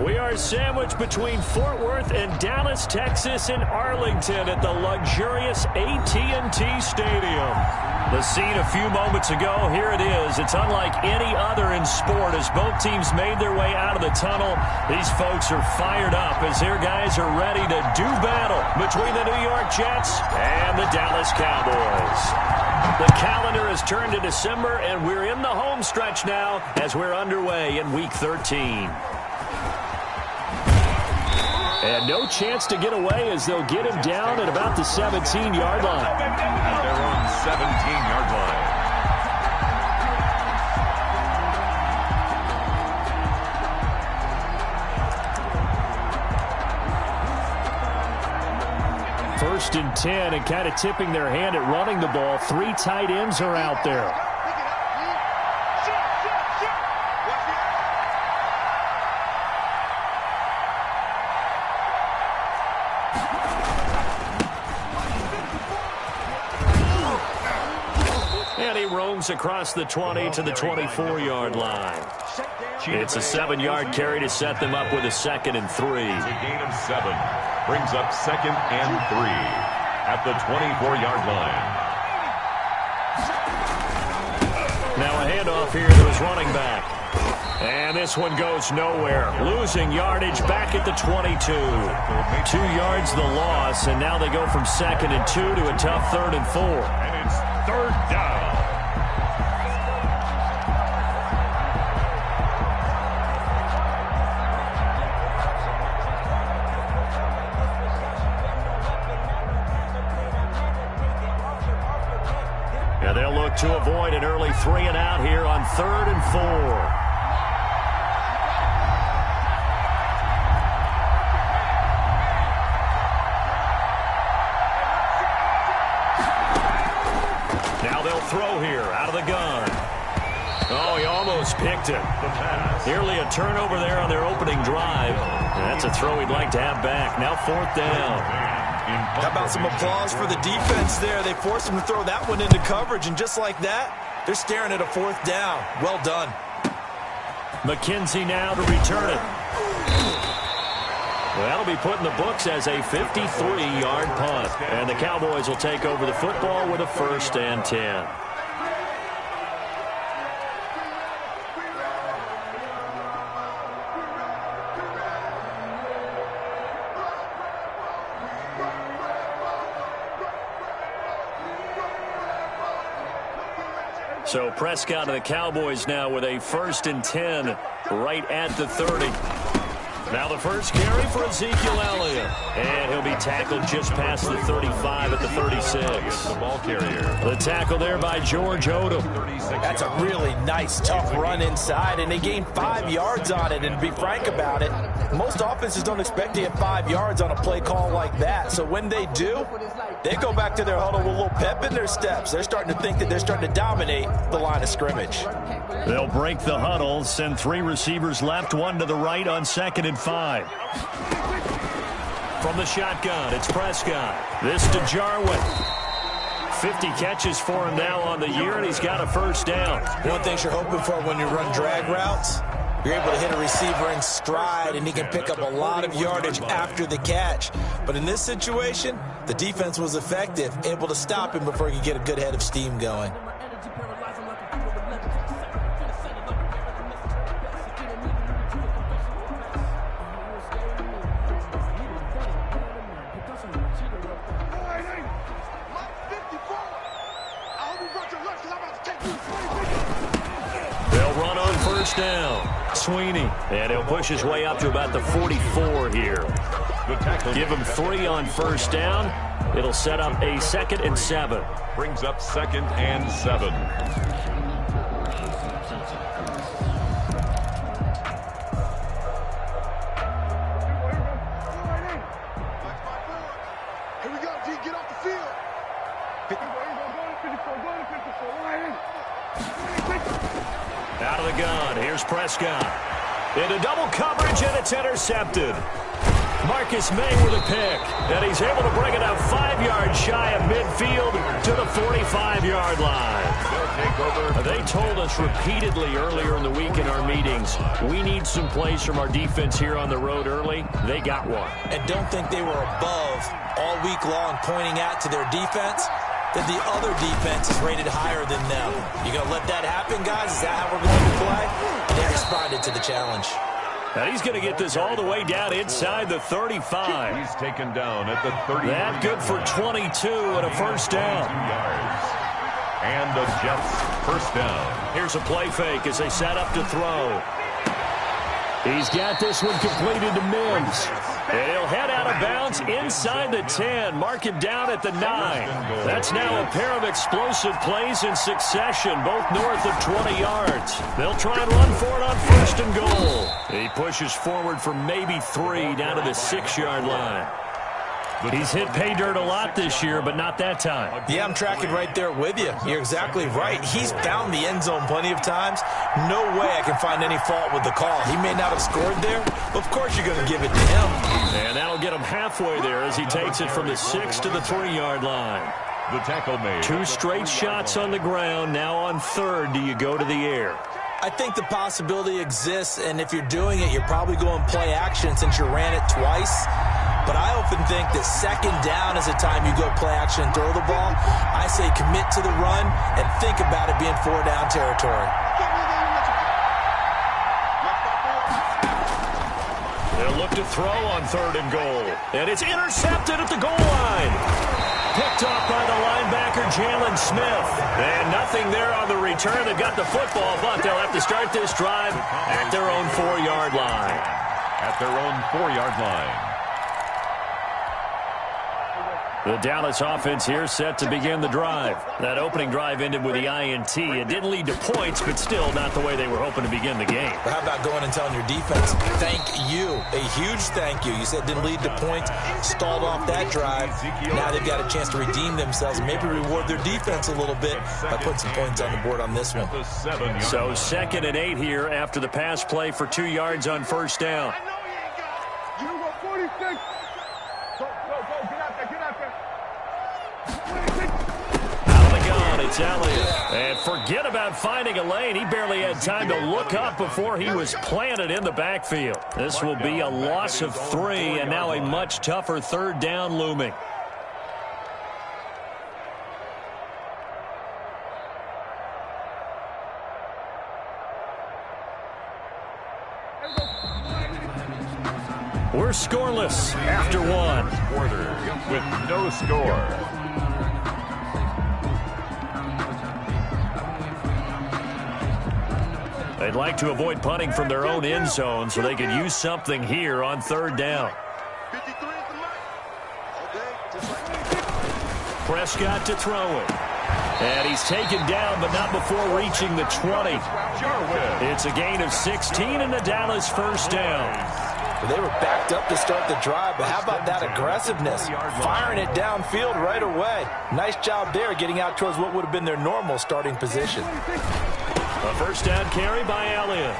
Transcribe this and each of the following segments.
We are sandwiched between Fort Worth and Dallas, Texas, and Arlington at the luxurious E-Tx-Dtwn Stadium. The scene a few moments ago, here it is. It's unlike any other in sport as both teams made their way out of the tunnel. These folks are fired up as their guys are ready to do battle between the New York Jets and the Dallas Cowboys. The calendar has turned to December, and we're in the home stretch now as we're underway in Week 13. And no chance to get away as they'll get him down at about the 17-yard line. And they're on the 17-yard line. First and 10, and kind of tipping their hand at running the ball. 3 tight ends are out there. And he roams across the 20 to the 24-yard line. It's a 7-yard carry to set them up with a 2nd and 3. It's a gain of 7. Brings up 2nd and 3 at the 24-yard line. Now a handoff here to his running back. And this one goes nowhere. Losing yardage back at the 22. 2 yards the loss, and now they go from 2nd and 2 to a tough 3rd and 4. And it's 3rd down. Yeah, they'll look to avoid an early 3 and out here on 3rd and 4. Now they'll throw here out of the gun. Oh, he almost picked it. Nearly a turnover there on their opening drive. And that's a throw he'd like to have back. Now 4th down. How about some applause for the defense there? They forced him to throw that one into coverage, and just like that, they're staring at a 4th down. Well done. McKenzie now to return it. Well, that'll be put in the books as a 53-yard punt. And the Cowboys will take over the football with a 1st and 10. So Prescott and the Cowboys now with a 1st and 10 right at the 30. Now the first carry for Ezekiel Elliott. And he'll be tackled just past the 35 at the 36. The ball carrier. The tackle there by George Odom. That's a really nice, tough run inside, and they gained 5 yards on it. And to be frank about it, most offenses don't expect to get 5 yards on a play call like that. So when they do, they go back to their huddle with a little pep in their steps. They're starting to think that they're starting to dominate the line of scrimmage. They'll break the huddle, send 3 receivers left, 1 to the right on 2nd and 5. From the shotgun, it's Prescott. This to Jarwin. 50 catches for him now on the year, and he's got a 1st down. One thing you're hoping for when you run drag routes, you're able to hit a receiver in stride, and he can pick up a lot of yardage after the catch. But in this situation, the defense was effective, able to stop him before he could get a good head of steam going. They'll run on 1st down. Sweeney. And he'll push his way up to about the 44 here. Give him 3 on 1st down. It'll set up a 2nd and 7. Brings up 2nd and 7. Here we go, G. Get off the field. Out of the gun. Here's Prescott. Into double coverage, and it's intercepted. Marcus May with a pick, and he's able to bring it out 5 yards shy of midfield to the 45-yard line. They told us repeatedly earlier in the week in our meetings, we need some plays from our defense here on the road early. They got one. And don't think they were above all week long pointing out to their defense that the other defense is rated higher than them. You going to let that happen, guys? Is that how we're going to play? And they responded to the challenge. And he's going to get this all the way down inside the 35. He's taken down at the 30. That good for 22 and a first down. And the Jets first down. Here's a play fake as they set up to throw. He's got this one completed to Mims. And he'll head out of bounds inside the 10. Mark him down at the 9. That's now a pair of explosive plays in succession, both north of 20 yards. They'll try and run for it on first and goal. He pushes forward for maybe 3 down to the 6-yard line. He's hit pay dirt a lot this year, but not that time. Yeah, I'm tracking right there with you. You're exactly right. He's found the end zone plenty of times. No way I can find any fault with the call. He may not have scored there, but of course you're going to give it to him. And that'll get him halfway there as he takes it from the 6 to the 3-yard line. The tackle made. 2 straight shots on the ground. Now on third, do you go to the air? I think the possibility exists, and if you're doing it, you're probably going play action since you ran it twice. But I often think that second down is the time you go play action and throw the ball. I say commit to the run and think about it being 4-down territory. They'll look to throw on third and goal. And it's intercepted at the goal line. Picked off by the linebacker, Jalen Smith. And nothing there on the return. They've got the football, but they'll have to start this drive at their own 4-yard line. At their own 4-yard line. The Dallas offense here set to begin the drive. That opening drive ended with the INT. It didn't lead to points, but still not the way they were hoping to begin the game. But how about going and telling your defense, thank you, a huge thank you. You said it didn't lead to points, stalled off that drive. Now they've got a chance to redeem themselves and maybe reward their defense a little bit by putting some points on the board on this one. So 2nd and 8 here after the pass play for 2 yards on first down. You know what, 46. Go, get out there. Out of the gun, it's Elliott. And forget about finding a lane. He barely had time to look up before he was planted in the backfield. This will be a loss of 3, and now a much tougher 3rd down looming. We're scoreless after 1. Quarter with no score. They'd like to avoid punting from their own end zone so they could use something here on 3rd down. Prescott to throw it. And he's taken down, but not before reaching the 20. It's a gain of 16 and the Dallas first down. They were backed up to start the drive, but how about that aggressiveness? Firing it downfield right away. Nice job there getting out towards what would have been their normal starting position. A first down carry by Elliott.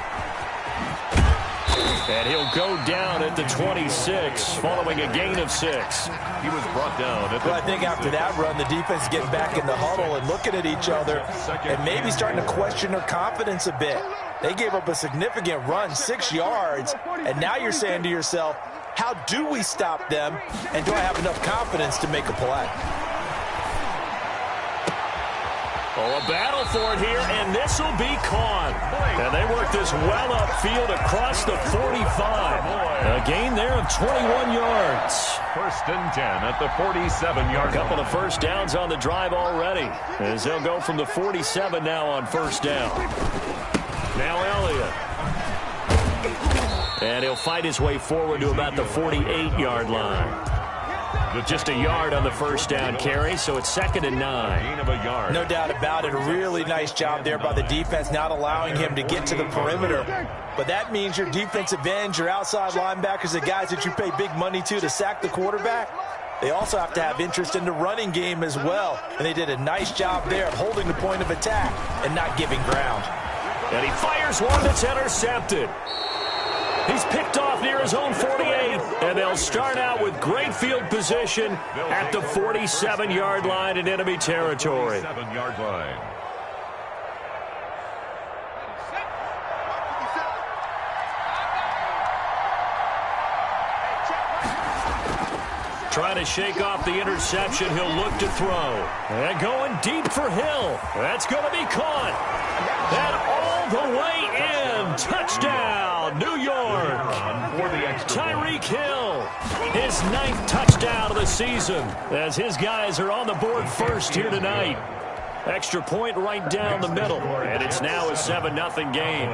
And he'll go down at the 26 following a gain of 6. He was brought down at the I think after that run, the defense is getting back in the huddle and looking at each other and maybe starting to question their confidence a bit. They gave up a significant run, 6 yards, and now you're saying to yourself, how do we stop them, and do I have enough confidence to make a play? Oh, a battle for it here, and this will be caught. And they work this well upfield across the 45. A gain there of 21 yards. 1st and 10 at the 47-yard line. A couple of first downs on the drive already, as they'll go from the 47 now on first down. Now Elliott. And he'll fight his way forward to about the 48-yard line. Just a yard on the first down carry, so it's 2nd and 9. Gain of a yard. No doubt about it. A really nice job there by the defense, not allowing him to get to the perimeter. But that means your defensive ends, your outside linebackers, the guys that you pay big money to sack the quarterback, they also have to have interest in the running game as well. And they did a nice job there of holding the point of attack and not giving ground. And he fires one that's intercepted. He's picked off off near his own 48, and they'll start out with great field position at the 47-yard line in enemy territory. 47-yard line. Trying to shake off the interception, he'll look to throw. And going deep for Hill. That's going to be caught. And all the way in. Touchdown, New York. Tyreek Hill, his 9th touchdown of the season, as his guys are on the board first here tonight. Extra point right down the middle, and it's now a 7-0 game.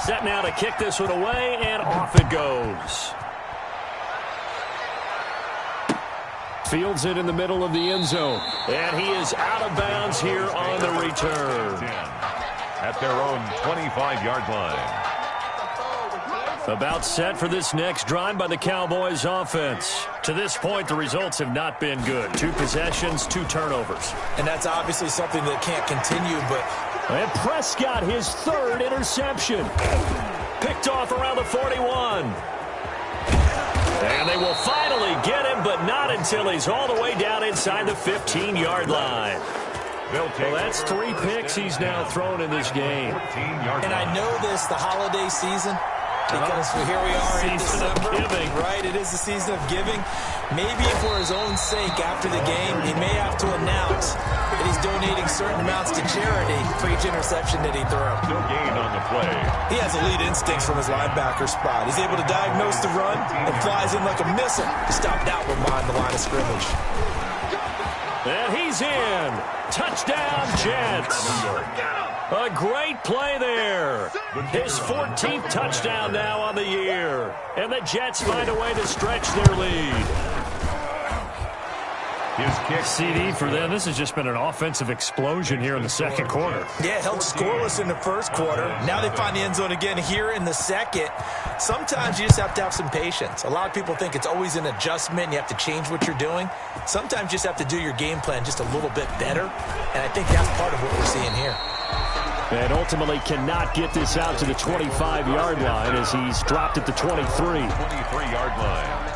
Set now to kick this one away, and off it goes. Fields it in the middle of the end zone. And he is out of bounds here on the return. At their own 25-yard line. About set for this next drive by the Cowboys offense. To this point, the results have not been good. 2 possessions, 2 turnovers. And that's obviously something that can't continue, but... And Prescott, his 3rd interception. Picked off around the 41. And they will finally get him, but not until he's all the way down inside the 15-yard line. Well, that's 3 picks he's now thrown in this game. And I know this, the holiday season, because here we are in December, right? It is the season of giving. Maybe for his own sake after the game, he may have to announce that he's donating certain amounts to charity for each interception that he throws. No gain on the play. He has elite instincts from his linebacker spot. He's able to diagnose the run and flies in like a missile to stop that one behind the line of scrimmage. And he's in. Touchdown, Jets. A great play there. His 14th touchdown now on the year. And the Jets find a way to stretch their lead. His kick. CD for them. This has just been an offensive explosion here in the second quarter. Yeah, held scoreless in the first quarter. Now they find the end zone again here in the second. Sometimes you just have to have some patience. A lot of people think it's always an adjustment. You have to change what you're doing. Sometimes you just have to do your game plan just a little bit better. And I think that's part of what we're seeing here. And ultimately cannot get this out to the 25-yard line as he's dropped at the 23. 23-yard line.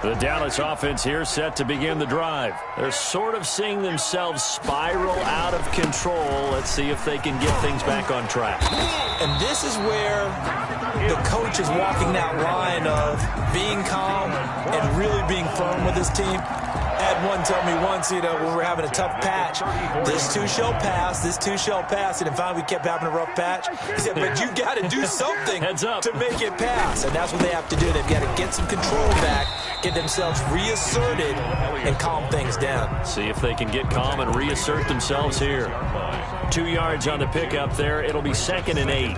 The Dallas offense here set to begin the drive. They're sort of seeing themselves spiral out of control. Let's see if they can get things back on track. And this is where the coach is walking that line of being calm and really being firm with his team. I had one tell me once, when we're having a tough patch, this too shall pass, this too shall pass. And finally we kept having a rough patch. He said, but you got to do something to make it pass. And that's what they have to do. They've got to get some control back, get themselves reasserted, and calm things down. See if they can get calm and reassert themselves here. 2 yards on the pickup there. It'll be 2nd and 8.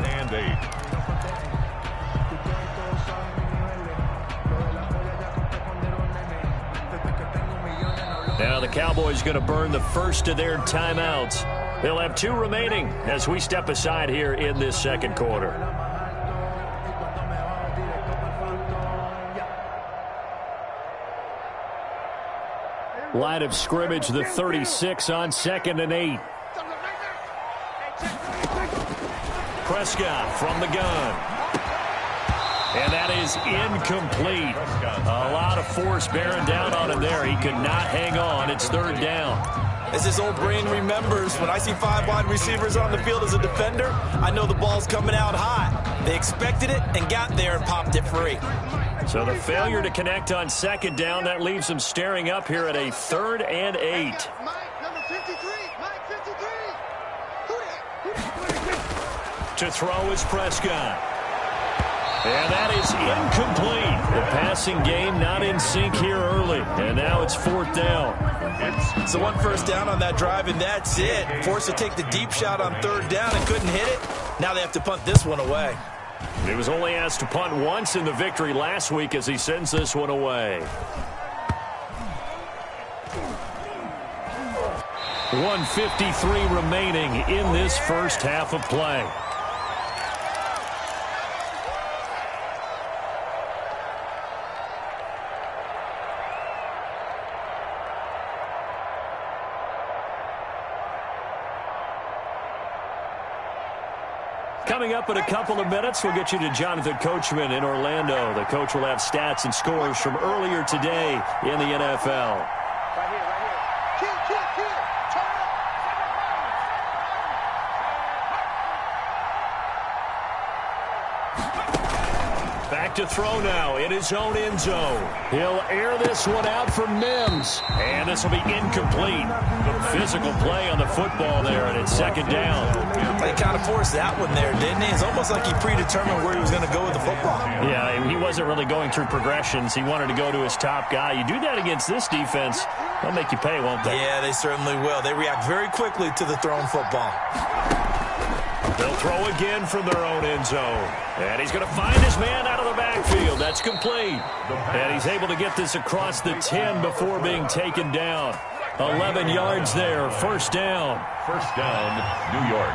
Now the Cowboys going to burn the first of their timeouts. They'll have 2 remaining as we step aside here in this second quarter. Line of scrimmage, the 36 on 2nd and 8. Prescott from the gun. And that is incomplete. A lot of force bearing down on him there. He could not hang on. It's 3rd down. As his old brain remembers, when I see 5 wide receivers on the field as a defender, I know the ball's coming out hot. They expected it and got there and popped it free. So the failure to connect on 2nd down, that leaves them staring up here at a 3rd and 8. To throw is Prescott. And that is incomplete. The passing game not in sync here early. And now it's 4th down. So 1 first down on that drive, and that's it. Forced to take the deep shot on 3rd down and couldn't hit it. Now they have to punt this one away. He was only asked to punt once in the victory last week as he sends this one away. 1:53 remaining in this first half of play. Coming up in a couple of minutes, we'll get you to Jonathan Coachman in Orlando. The coach will have stats and scores from earlier today in the NFL. Right here. Kill. Turn up. Back to throw now in his own end zone. He'll air this one out for Mims. And this will be incomplete. Physical play on the football there, and it's second down. They kind of forced that one there, didn't he? It's almost like he predetermined where he was going to go with the football. Yeah, he wasn't really going through progressions. He wanted to go to his top guy. You do that against this defense, they'll make you pay, won't they? Yeah, they certainly will. They react very quickly to the thrown football. They'll throw again from their own end zone. And he's going to find his man out of the backfield. That's complete. And he's able to get this across the 10 before being taken down. 11 yards there. First down. First down, New York.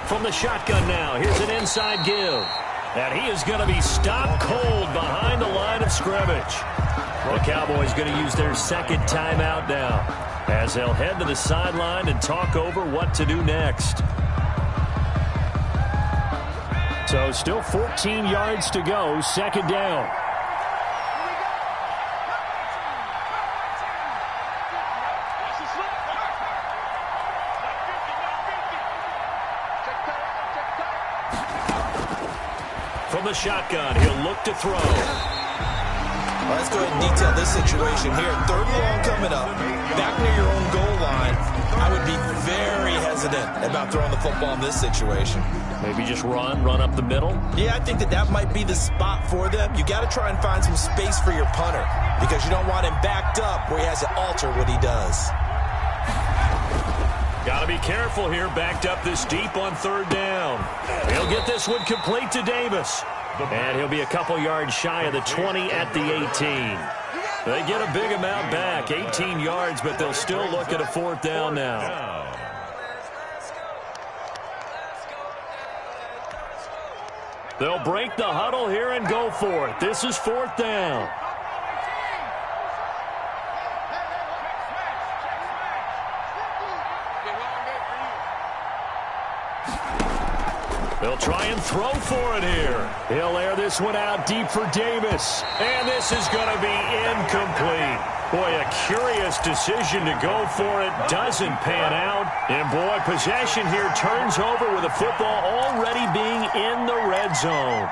From the shotgun now, here's an inside give. And he is going to be stopped cold behind the line of scrimmage. The Cowboys going to use their second timeout now, as they'll head to the sideline and talk over what to do next. So still 14 yards to go, second down. From the shotgun, he'll look to throw. Well, let's go ahead and detail this situation here. Third and long coming up. Back near your own goal line. I would be very hesitant about throwing the football in this situation. Maybe just run up the middle? Yeah, I think that might be the spot for them. You got to try and find some space for your punter, because you don't want him backed up where he has to alter what he does. Got to be careful here, backed up this deep on third down. He'll get this one complete to Davis. And he'll be a couple yards shy of the 20 at the 18. They get a big amount back, 18 yards, but they'll still look at a fourth down now. They'll break the huddle here and go for it. This is fourth down. They'll try and throw for it here. He'll air this one out deep for Davis. And this is going to be incomplete. Boy, a curious decision to go for it. Doesn't pan out. And boy, possession here turns over with the football already being in the red zone.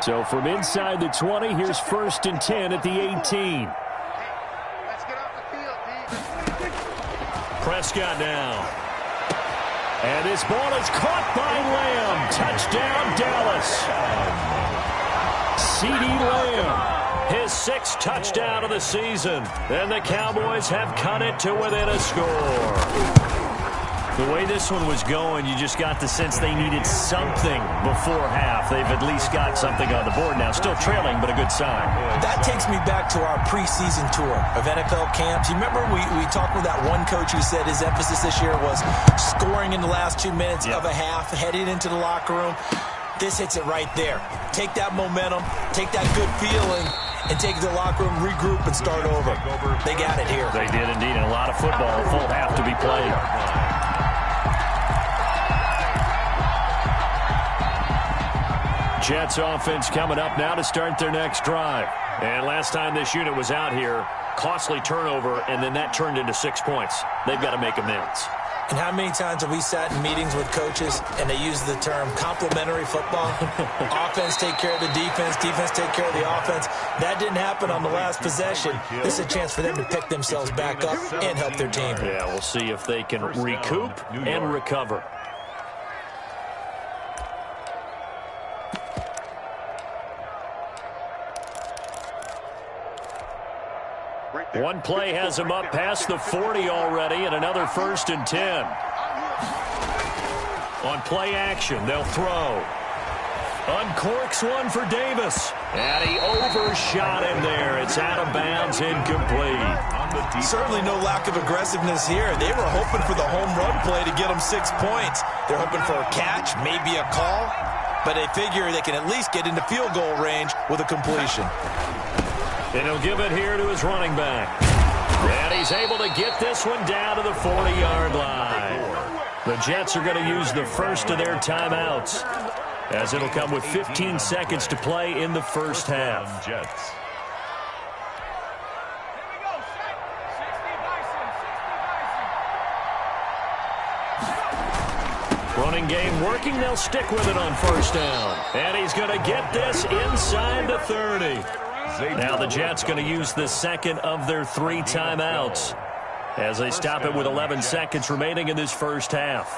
So from inside the 20, here's first and 10 at the 18. Prescott now. And this ball is caught by Lamb. Touchdown, Dallas. CeeDee Lamb, his sixth touchdown of the season. And the Cowboys have cut it to within a score. The way this one was going, you just got the sense they needed something before half. They've at least got something on the board now. Still trailing, but a good sign. That takes me back to our preseason tour of NFL camps. You remember we talked with that one coach who said his emphasis this year was scoring in the last 2 minutes of a half, heading into the locker room. This hits it right there. Take that momentum, take that good feeling, and take it to the locker room, regroup, and start over. They got it here. They did indeed, and a lot of football, a full half to be played. Jets offense coming up now to start their next drive. And last time this unit was out here, costly turnover, and then that turned into 6 points. They've got to make amends. And how many times have we sat in meetings with coaches and they use the term complementary football? Offense take care of the defense, defense take care of the offense. That didn't happen on the last possession. This is a chance for them to pick themselves back up and help their team. Yeah, we'll see if they can recoup and recover. One play has him up past the 40 already, and another first and 10. On play action, they'll throw. Uncorks one for Davis. And he overshot him there. It's out of bounds, incomplete. Certainly no lack of aggressiveness here. They were hoping for the home run play to get them 6 points. They're hoping for a catch, maybe a call, but they figure they can at least get into field goal range with a completion. And he'll give it here to his running back. And he's able to get this one down to the 40-yard line. The Jets are going to use the first of their timeouts, as it'll come with 15 seconds to play in the first half. Jets. Running game working. They'll stick with it on first down. And he's going to get this inside the 30. Now the Jets going to use the second of their 3 timeouts as they stop it with 11 seconds remaining in this first half.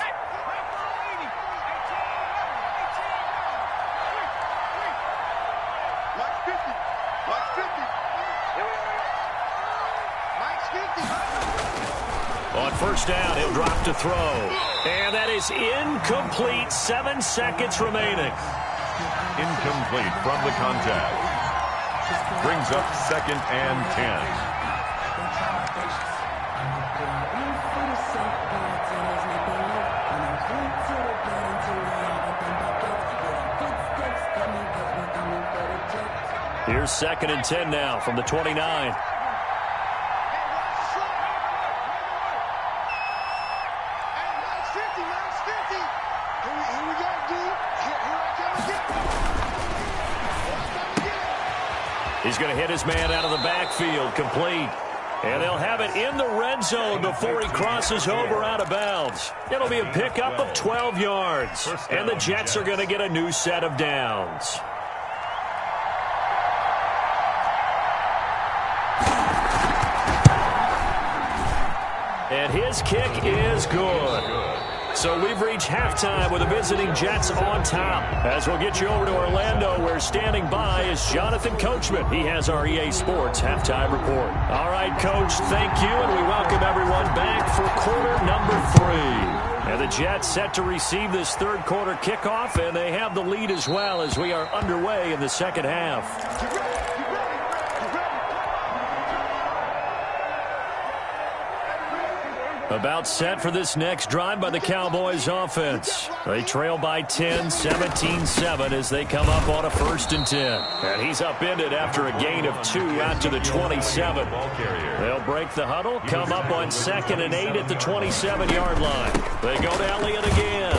On first down, he'll drop to throw. And that is incomplete. 7 seconds remaining. Incomplete from the contact. Brings up 2nd and 10. Here's 2nd and 10 now from the 29. He's going to hit his man out of the backfield, complete. And they'll have it in the red zone before he crosses over out of bounds. It'll be a pickup of 12 yards. And the Jets are going to get a new set of downs. And his kick is good. So we've reached halftime with the visiting Jets on top. As we'll get you over to Orlando, where standing by is Jonathan Coachman. He has our EA Sports halftime report. All right, Coach, thank you, and we welcome everyone back for quarter number 3. And the Jets set to receive this third quarter kickoff, and they have the lead as well as we are underway in the second half. About set for this next drive by the Cowboys offense. They trail by 10, 17-7 as they come up on a 1st and 10. And he's upended after a gain of 2 out to the 27. They'll break the huddle, come up on 2nd and 8 at the 27-yard line. They go to Elliott again.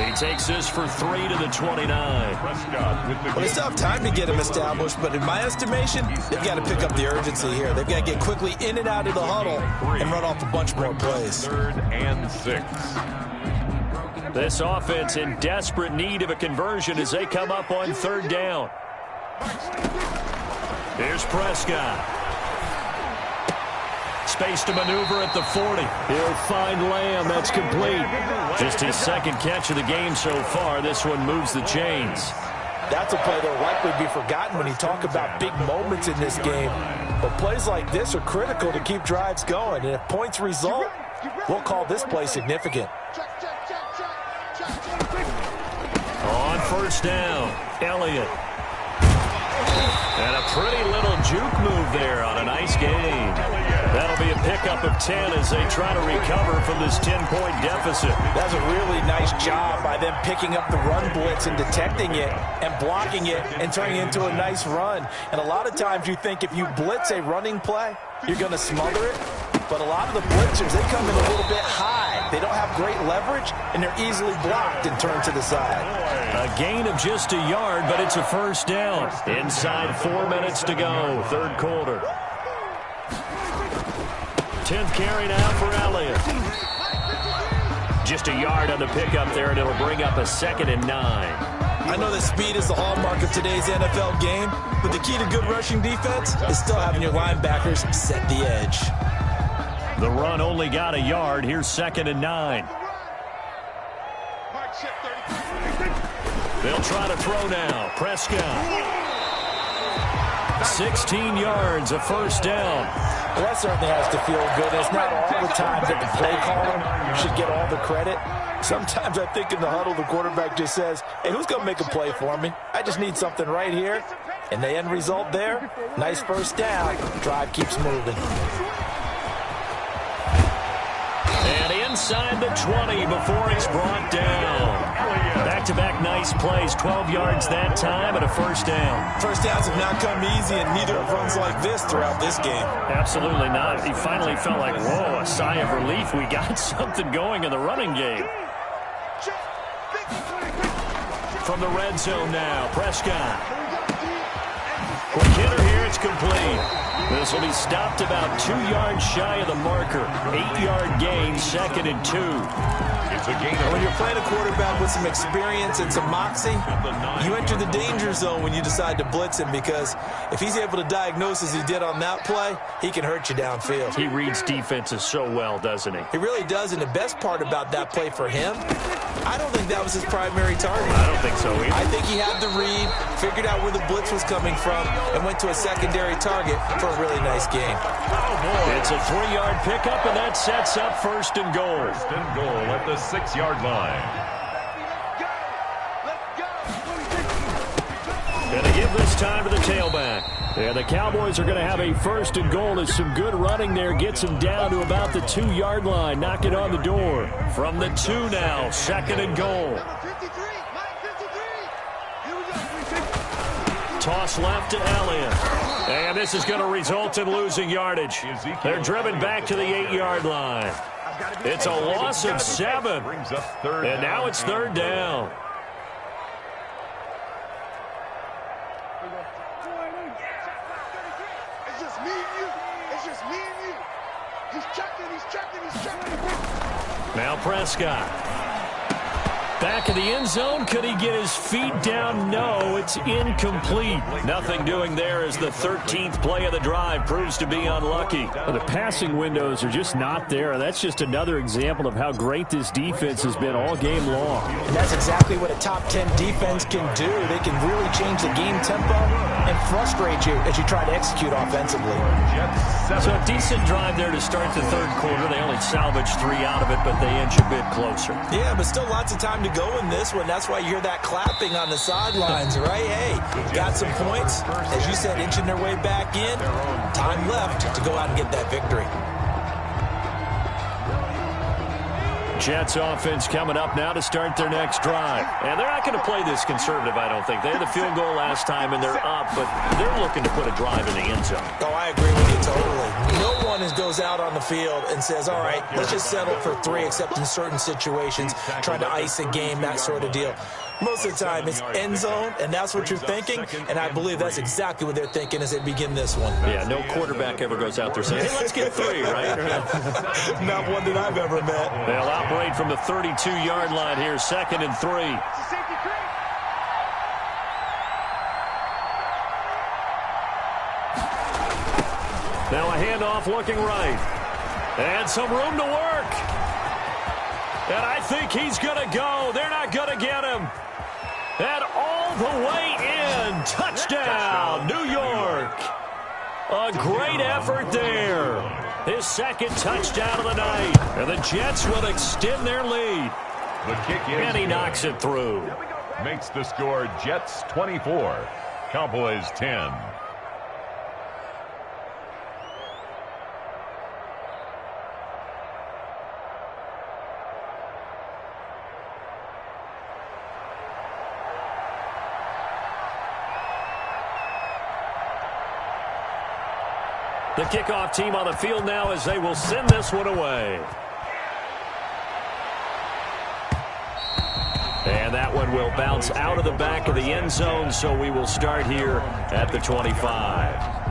He takes this for 3 to the 29. Well, they still have time to get him established, but in my estimation, they've got to pick up the urgency here. They've got to get quickly in and out of the huddle and run off a bunch more plays. 3rd and 6. This offense in desperate need of a conversion as they come up on 3rd down. Here's Prescott. Space to maneuver at the 40. He'll find Lamb. That's complete. Just his 2nd catch of the game so far. This one moves the chains. That's a play that will likely be forgotten when you talk about big moments in this game. But plays like this are critical to keep drives going. And if points result, we'll call this play significant. On first down, Elliott. And a pretty little juke move there on a nice gain. That'll be a pickup of 10 as they try to recover from this 10-point deficit. That's a really nice job by them picking up the run blitz and detecting it and blocking it and turning it into a nice run. And a lot of times you think if you blitz a running play, you're going to smother it. But a lot of the blitzers, they come in a little bit high. They don't have great leverage, and they're easily blocked and turned to the side. A gain of just a yard, but it's a 1st down. Inside 4 minutes to go, 3rd quarter. 10th carry now for Elliott. Just a yard on the pickup there, and it'll bring up a 2nd and 9. I know that speed is the hallmark of today's NFL game, but the key to good rushing defense is still having your linebackers set the edge. The run only got a yard. Here's 2nd and 9. They'll try to throw now. Prescott. 16 yards, a 1st down. Well, that certainly has to feel good. It's not all the time that the play caller should get all the credit. Sometimes I think in the huddle, the quarterback just says, hey, who's going to make a play for me? I just need something right here. And the end result there, nice 1st down. Drive keeps moving. And inside the 20 before he's brought down. Back Back-to-back nice plays, 12 yards that time and a first down. First downs have not come easy, and neither have runs like this throughout this game. Absolutely not. He finally felt like, whoa, a sigh of relief. We got something going in the running game. From the red zone now, Prescott. Quick hitter here, it's complete. This will be stopped about 2 yards shy of the marker. 8-yard gain, 2nd and 2. It's a gain. When you're playing a quarterback with some experience and some moxie, you enter the danger zone when you decide to blitz him, because if he's able to diagnose as he did on that play, he can hurt you downfield. He reads defenses so well, doesn't he? He really does, and the best part about that play for him, I don't think that was his primary target. I don't think so either. I think he had the read, figured out where the blitz was coming from, and went to a secondary target for a really nice game. Oh, boy. It's a 3-yard pickup, and that sets up 1st and goal. 1st and goal at the 6-yard line. And they give this time to the tailback. And the Cowboys are going to have a 1st and goal as some good running there gets them down to about the 2-yard line. Knock it on the door. From the 2 now, 2nd and goal. Toss left to Elliott. And this is going to result in losing yardage. They're driven back to the 8-yard line. It's a loss of 7. And now it's 3rd down. Now Prescott. Back in the end zone. Could he get his feet down? No, it's incomplete. Nothing doing there as the 13th play of the drive proves to be unlucky. Well, the passing windows are just not there. That's just another example of how great this defense has been all game long. And that's exactly what a top 10 defense can do. They can really change the game tempo and frustrate you as you try to execute offensively. So a decent drive there to start the 3rd quarter. They only salvaged 3 out of it, but they inch a bit closer. Yeah, but still lots of time to go in this one. That's why you hear that clapping on the sidelines, right? Hey, got some points. As you said, inching their way back in. Time left to go out and get that victory. Jets offense coming up now to start their next drive. And they're not going to play this conservative, I don't think. They had the field goal last time, and they're up, but they're looking to put a drive in the end zone. Oh, I agree with you totally. No one goes out on the field and says, all right, let's just settle for 3, except in certain situations, trying to ice a game, that sort of deal. Most of the time, it's end zone, and that's what you're thinking, and I believe that's exactly what they're thinking as they begin this one. Yeah, no quarterback ever goes out there saying, hey, let's get 3, right? Not one that I've ever met. They'll operate from the 32-yard line here, 2nd and 3. Now a handoff looking right. And some room to work. And I think he's going to go. They're not going to get him. And all the way in. Touchdown, New York. A great effort there. His 2nd touchdown of the night. And the Jets will extend their lead. The kick is and he knocks it through. Makes the score Jets 24, Cowboys 10. The kickoff team on the field now as they will send this one away. And that one will bounce out of the back of the end zone, so we will start here at the 25.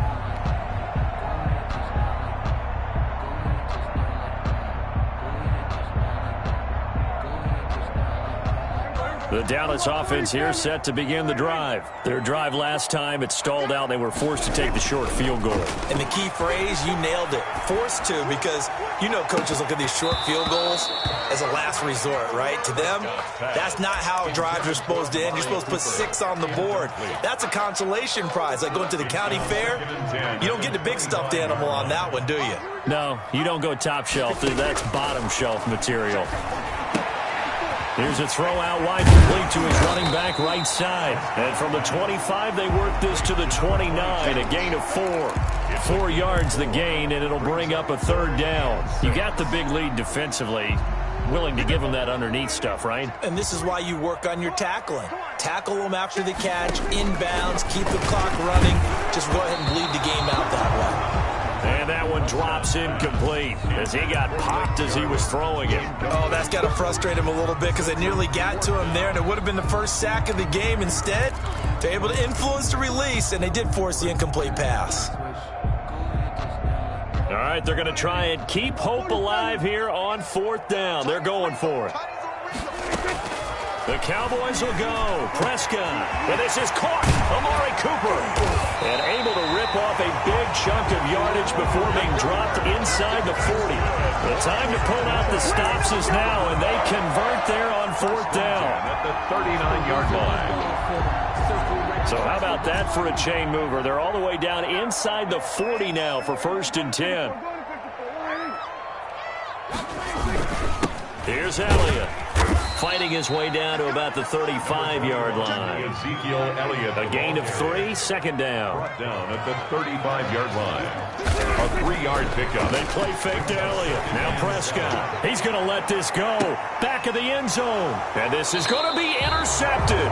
The Dallas offense here set to begin the drive. Their drive last time, it stalled out. They were forced to take the short field goal. And the key phrase, you nailed it. Forced to, because you know coaches look at these short field goals as a last resort, right? To them, that's not how drives are supposed to end. You're supposed to put 6 on the board. That's a consolation prize. Like going to the county fair, you don't get the big stuffed animal on that one, do you? No, you don't go top shelf. That's bottom shelf material. Here's a throw out wide, complete to his running back right side. And from the 25, they work this to the 29, a gain of 4. 4 yards the gain, and it'll bring up a 3rd down. You got the big lead defensively. willing to give them that underneath stuff, right? And this is why you work on your tackling. Tackle them after the catch, inbounds, keep the clock running. Just go ahead and bleed the game out that way. And that one drops incomplete as he got popped as he was throwing it. Oh, that's got to frustrate him a little bit because they nearly got to him there, and it would have been the first sack of the game. Instead, they're able to influence the release, and they did force the incomplete pass. All right, they're going to try and keep hope alive here on 4th down. They're going for it. The Cowboys will go. Prescott. And this is caught. Amari Cooper. And able to rip off a big chunk of yardage before being dropped inside the 40. The time to pull out the stops is now, and they convert there on 4th down. At the 39-yard line. So how about that for a chain mover? They're all the way down inside the 40 now for 1st and 10. Here's Elliott. Fighting his way down to about the 35-yard line. Ezekiel Elliott. A gain of 3, 2nd down. Brought down at the 35-yard line. A 3-yard pickup. They play fake to Elliott. Now Prescott. He's going to let this go. Back of the end zone. And this is going to be intercepted.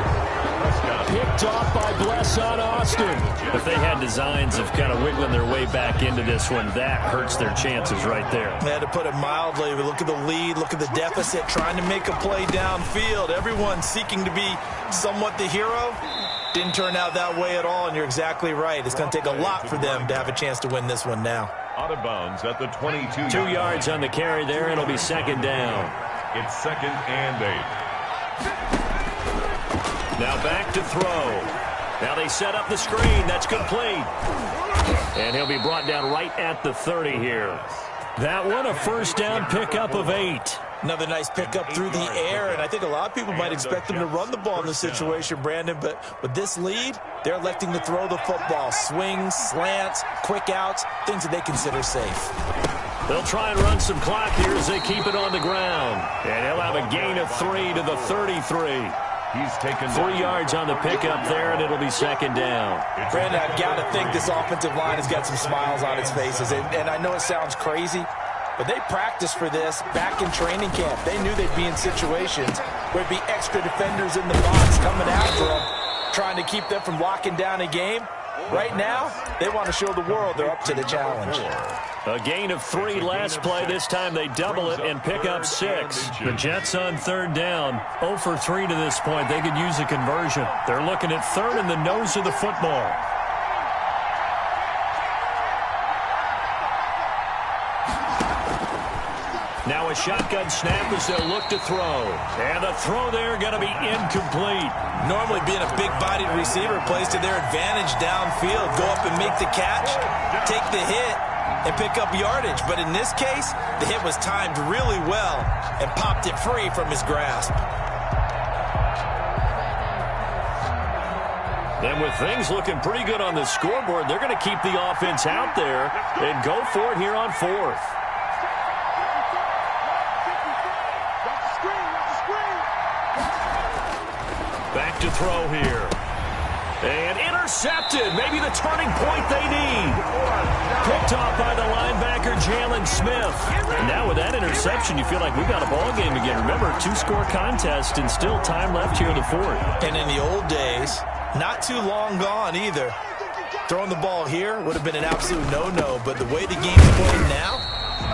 Picked off by Blesson Austin. If they had designs of kind of wiggling their way back into this one, that hurts their chances right there. They had to put it mildly. We look at the lead, look at the deficit, trying to make a play downfield. Everyone seeking to be somewhat the hero. Didn't turn out that way at all, and you're exactly right. It's going to take a lot for them to have a chance to win this one now. Out of bounds at the 22. 2 yards on the carry there. It'll be 2nd down. It's 2nd and 8. Now back to throw. Now they set up the screen. That's complete. And he'll be brought down right at the 30 here. That one, a 1st down pickup of 8. Another nice pickup through the air, and I think a lot of people might expect them to run the ball in this situation, Brandon, but with this lead, they're electing to throw the football. Swings, slants, quick outs, things that they consider safe. They'll try and run some clock here as they keep it on the ground. And he'll have a gain of 3 to the 33. He's taken 3 yards on the pickup there, and it'll be 2nd down. Brandon, I've got to think this offensive line has got some smiles on its faces, and I know it sounds crazy, but they practiced for this back in training camp. They knew they'd be in situations where there'd be extra defenders in the box coming after them, trying to keep them from locking down a game. Right now, they want to show the world they're up to the challenge. A gain of 3 last play. This time they double it and pick up 6. The Jets on 3rd down. 0 for 3 to this point. They could use a conversion. They're looking at 3rd in the nose of the football. Now a shotgun snap as they'll look to throw. And the throw there going to be incomplete. Normally being a big-bodied receiver plays to their advantage downfield. Go up and make the catch, take the hit, and pick up yardage. But in this case, the hit was timed really well and popped it free from his grasp. And with things looking pretty good on the scoreboard, they're going to keep the offense out there and go for it here on 4th. Back to throw here. And intercepted. Maybe the turning point they need. Picked off by the linebacker, Jalen Smith. And now with that interception, you feel like we got a ball game again. Remember, 2-score contest and still time left here in the 4th. And in the old days, not too long gone either, throwing the ball here would have been an absolute no-no. But the way the game's played now,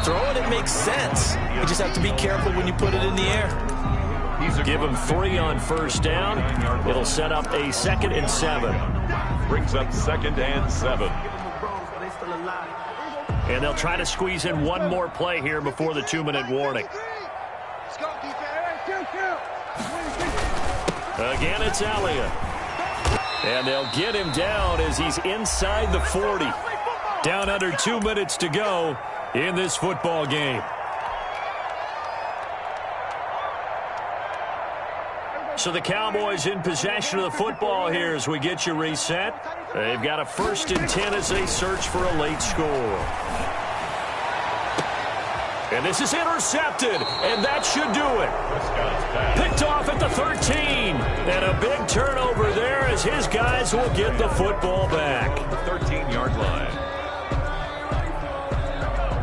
throwing it makes sense. You just have to be careful when you put it in the air. Give him 3 on 1st down. It'll set up a 2nd and 7. Brings up 2nd and 7. And they'll try to squeeze in one more play here before the 2-minute warning. Again, it's Elliott. And they'll get him down as he's inside the 40. Down under 2 minutes to go in this football game. So the Cowboys in possession of the football here as we get you reset. They've got a 1st and 10 as they search for a late score. And this is intercepted, and that should do it. Picked off at the 13. And a big turnover there as his guys will get the football back. 13-yard line.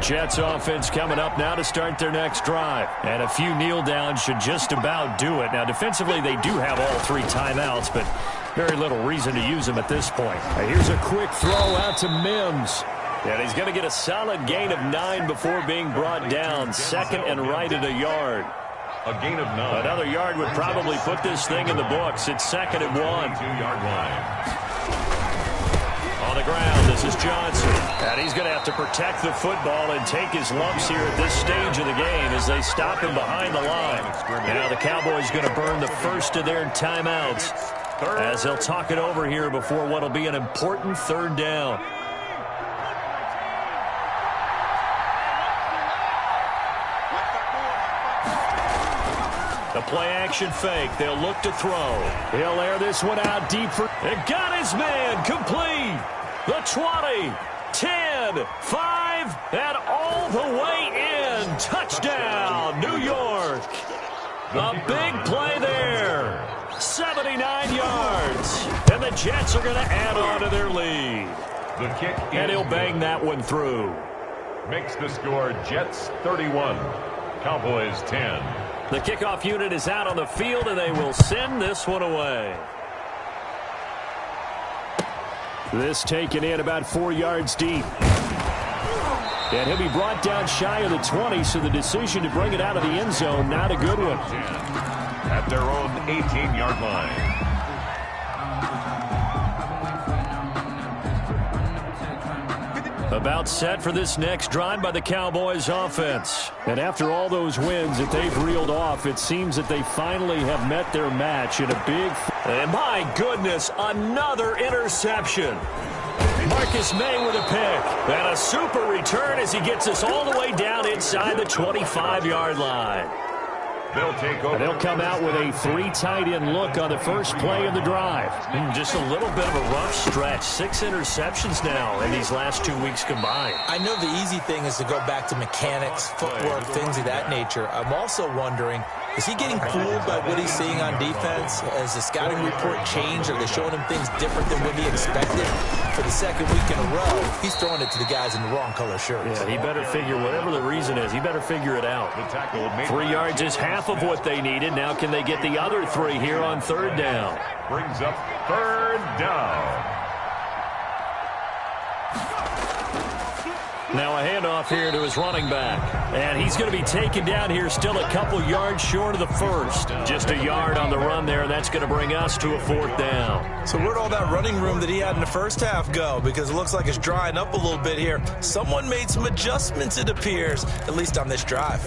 Jets offense coming up now to start their next drive. And a few kneel downs should just about do it. Now, defensively, they do have all 3 timeouts, but very little reason to use them at this point. Here's a quick throw out to Mims. And he's going to get a solid gain of 9 before being brought down. Second and right at a yard. A gain of 9. Another yard would probably put this thing in the books. It's second and 1. 2-yard line. On the ground, this is Johnson. And he's going to have to protect the football and take his lumps here at this stage of the game as they stop him behind the line. Now the Cowboys going to burn the first of their timeouts as they'll talk it over here before what will be an important 3rd down. The play-action fake. They'll look to throw. He'll air this one out deep for... And got his man complete. The 20, 10, 5, and all the way in. Touchdown, New York. A big play there. 79 yards. And the Jets are going to add on to their lead. The kick and he'll bang that one through. Makes the score Jets 31, Cowboys 10. The kickoff unit is out on the field, and they will send this one away. This taken in about 4 yards deep. And he'll be brought down shy of the 20, so the decision to bring it out of the end zone, not a good one. At their own 18-yard line. About set for this next drive by the Cowboys offense. And after all those wins that they've reeled off, it seems that they finally have met their match in a big... And my goodness, another interception. Marcus May with a pick. And a super return as he gets us all the way down inside the 25-yard line. They'll take over. They'll come out with a 3 tight end look on the first play of the drive. Just a little bit of a rough stretch. 6 interceptions now in these last 2 weeks combined. I know the easy thing is to go back to mechanics, footwork, things of that nature. I'm also wondering, is he getting fooled by what he's seeing on defense? Has the scouting report changed? Are they showing him things different than what he expected? For the second week in a row, he's throwing it to the guys in the wrong color shirts. Yeah, he better figure, whatever the reason is, he better figure it out. 3 yards is half of what they needed. Now can they get the other 3 here on 3rd down? Brings up 3rd down. Now a handoff here to his running back. And he's going to be taken down here still a couple yards short of the first. Just a yard on the run there, and that's going to bring us to a 4th down. So where'd all that running room that he had in the first half go? Because it looks like it's drying up a little bit here. Someone made some adjustments, it appears, at least on this drive.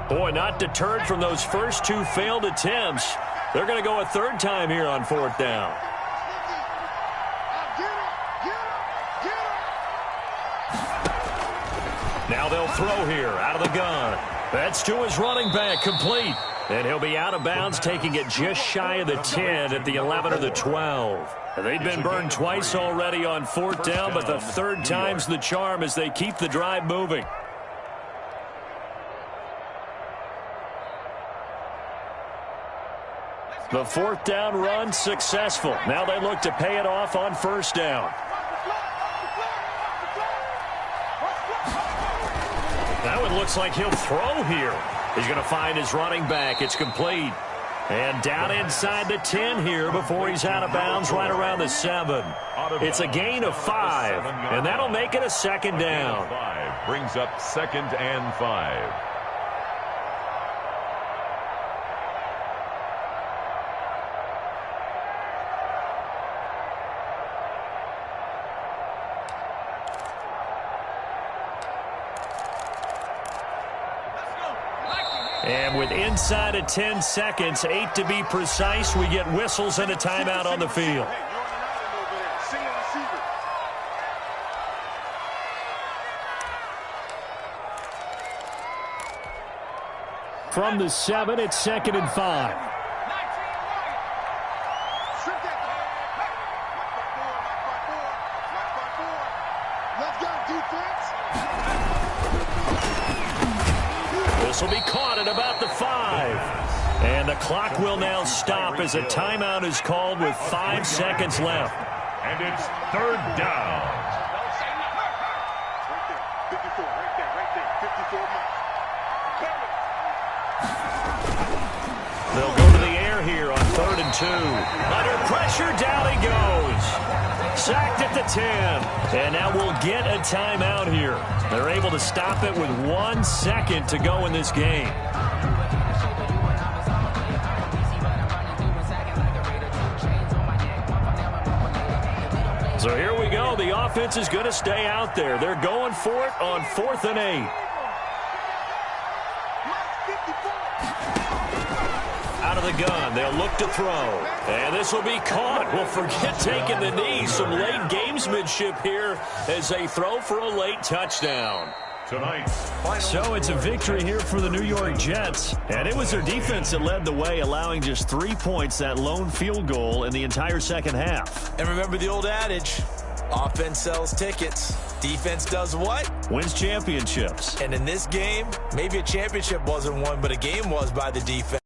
Boy, not deterred from those first 2 failed attempts. They're going to go a 3rd time here on 4th down. Now they'll throw here out of the gun. That's to his running back, complete. And he'll be out of bounds, taking it just shy of the 10 at the 11 or the 12. They've been burned twice already on 4th down, but the 3rd time's the charm as they keep the drive moving. The 4th down run successful. Now they look to pay it off on 1st down. That one looks like he'll throw here. He's going to find his running back. It's complete. And down inside the 10 here before he's out of bounds right around the 7. It's a gain of 5, and that'll make it a 2nd down. 5 brings up 2nd and 5. And with inside of 10 seconds, 8 to be precise, we get whistles and a timeout on the field. From the 7, it's 2nd and 5. This will be caught at about the 5. And the clock will now stop as a timeout is called with 5 seconds left. And it's 3rd down. They'll go to the air here on 3rd and 2. Under pressure, down he goes. Sacked at the 10. And now we'll get a timeout here. They're able to stop it with 1 second to go in this game. So here we go. The offense is going to stay out there. They're going for it on 4th and 8. Out of the gun, they'll look to throw. And this will be caught. Well, forget taking the knee. Some late gamesmanship here as they throw for a late touchdown. So it's a victory here for the New York Jets. And it was their defense that led the way, allowing just 3 points, that lone field goal in the entire second half. And remember the old adage, offense sells tickets. Defense does what? Wins championships. And in this game, maybe a championship wasn't won, but a game was by the defense.